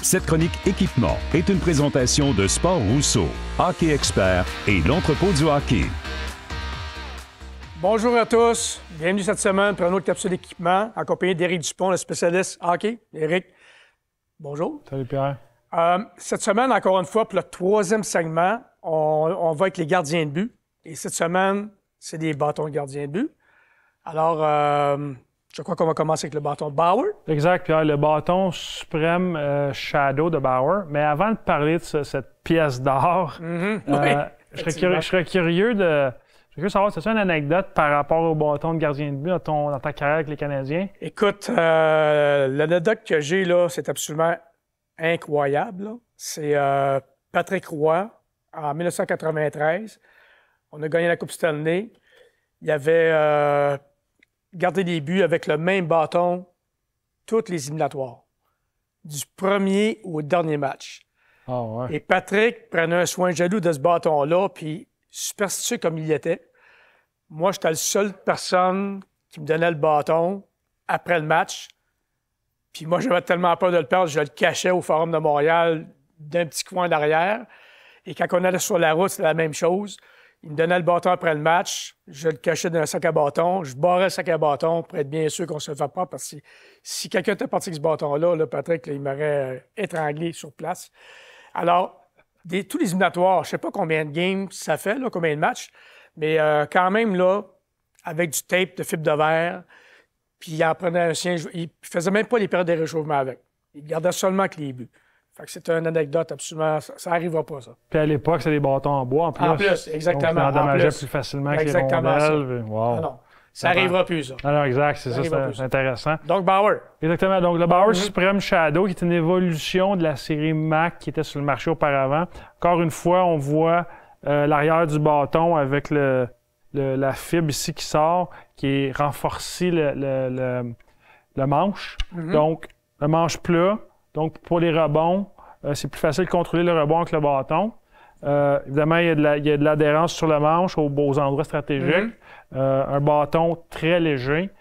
Cette chronique équipement est une présentation de Sport Rousseau, Hockey Expert et l'entrepôt du hockey. Bonjour à tous. Bienvenue cette semaine pour une autre capsule équipement en compagnie d'Éric Dupont, le spécialiste hockey. Éric, bonjour. Salut Pierre. Cette semaine, encore une fois, pour le troisième segment, on va avec les gardiens de but. Et cette semaine, c'est des bâtons de gardiens de but. Alors, je crois qu'on va commencer avec le bâton de Bauer. Exact, Pierre, le bâton suprême Shadow de Bauer. Mais avant de parler de cette pièce d'or, je serais curieux de savoir, c'est-tu une anecdote par rapport au bâton de gardien de but dans ta carrière avec les Canadiens? Écoute, l'anecdote que j'ai, là, c'est absolument incroyable, là. C'est Patrick Roy, en 1993. On a gagné la Coupe Stanley. Il avait gardé des buts avec le même bâton toutes les éliminatoires, du premier au dernier match. Oh, ouais. Et Patrick prenait un soin jaloux de ce bâton-là, puis superstitieux comme il était. Moi, j'étais la seule personne qui me donnait le bâton après le match. Puis moi, j'avais tellement peur de le perdre, je le cachais au Forum de Montréal d'un petit coin d'arrière. Et quand on allait sur la route, c'était la même chose. Il me donnait le bâton après le match, je le cachais dans un sac à bâton, je barrais le sac à bâton pour être bien sûr qu'on se le fait pas, parce que si quelqu'un était parti avec ce bâton-là, là, Patrick, là, il m'aurait étranglé sur place. Alors, tous les éliminatoires, je ne sais pas combien de games ça fait, là, combien de matchs, mais quand même, là, avec du tape de fibre de verre, puis il en prenait un sien, il faisait même pas les périodes de réchauffement avec. Il gardait seulement que les buts. Fait que c'est une anecdote absolument... Ça n'arrivera pas, ça. Puis à l'époque, c'est des bâtons en bois en plus. En plus, exactement. Donc, ça endommageait plus facilement que les rondelles. Wow. Non, ça n'arrivera plus, ça. Alors, exact, c'est ça, c'est intéressant. Donc, Bauer. Exactement. Donc, le Bauer Supreme Shadow, qui est une évolution de la série Mac qui était sur le marché auparavant. Encore une fois, on voit l'arrière du bâton avec la fibre ici qui sort, qui est renforcée le manche. Donc, le manche plat. Donc, pour les rebonds, c'est plus facile de contrôler le rebond avec le bâton. Évidemment, il y a de l'adhérence sur le manche aux endroits stratégiques. Un bâton très léger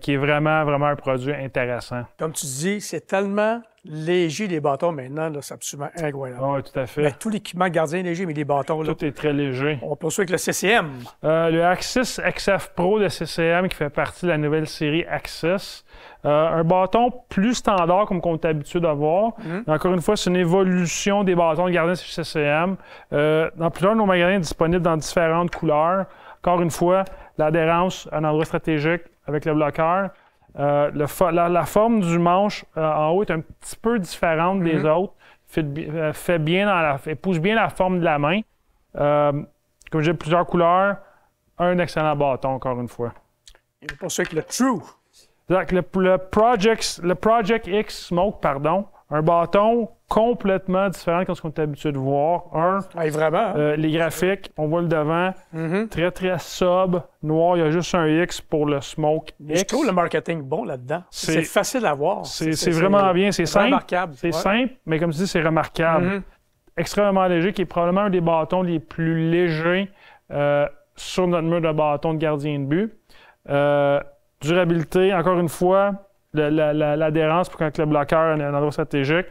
qui est vraiment, vraiment un produit intéressant. Comme tu dis, c'est tellement léger les bâtons maintenant, là, c'est absolument incroyable. Oui, tout à fait. Mais tout l'équipement gardien est léger, mais les bâtons, là, tout est très léger. On poursuit avec le CCM. Le Axis XF Pro de CCM qui fait partie de la nouvelle série Axis. Un bâton plus standard comme on est habitué d'avoir. Encore une fois, c'est une évolution des bâtons de gardien chez CCM. Dans plusieurs de nos magasins disponibles dans différentes couleurs. Encore une fois, l'adhérence à un endroit stratégique avec le bloqueur. La forme du manche en haut est un petit peu différente des autres. Épouse bien la forme de la main. Comme j'ai plusieurs couleurs, un excellent bâton, encore une fois. Et on poursuit avec le True. Le Project X Smoke, pardon, un bâton complètement différent de ce qu'on est habitué de voir. Vraiment. Les graphiques, on voit le devant, très, très sobre, noir. Il y a juste un X pour le Smoke X. Je trouve le marketing bon là-dedans. C'est facile à voir. C'est vraiment bien. C'est simple. Remarquable. C'est simple, mais comme tu dis, c'est remarquable. Extrêmement léger, qui est probablement un des bâtons les plus légers sur notre mur de bâton de gardien de but. Durabilité, encore une fois, l'adhérence pour quand le bloqueur est un endroit stratégique.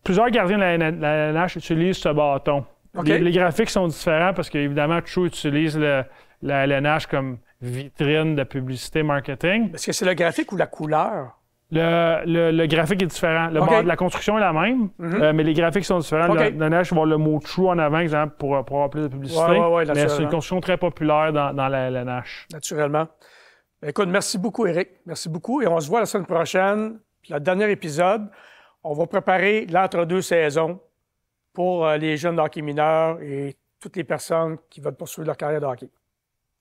Plusieurs gardiens de la LNH utilisent ce bâton. Les graphiques sont différents parce qu'évidemment, True utilise la LNH comme vitrine de publicité marketing. Est-ce que c'est le graphique ou la couleur? Le graphique est différent. La construction est la même, mais les graphiques sont différents. La LNH va avoir le mot True en avant, exemple, pour avoir plus de publicité. Mais c'est une construction très populaire dans la LNH. Naturellement. Écoute, merci beaucoup, Éric. Merci beaucoup. Et on se voit la semaine prochaine. Le dernier épisode, on va préparer l'entre-deux saisons pour les jeunes de hockey mineurs et toutes les personnes qui veulent poursuivre leur carrière de hockey.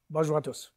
Bonjour à tous.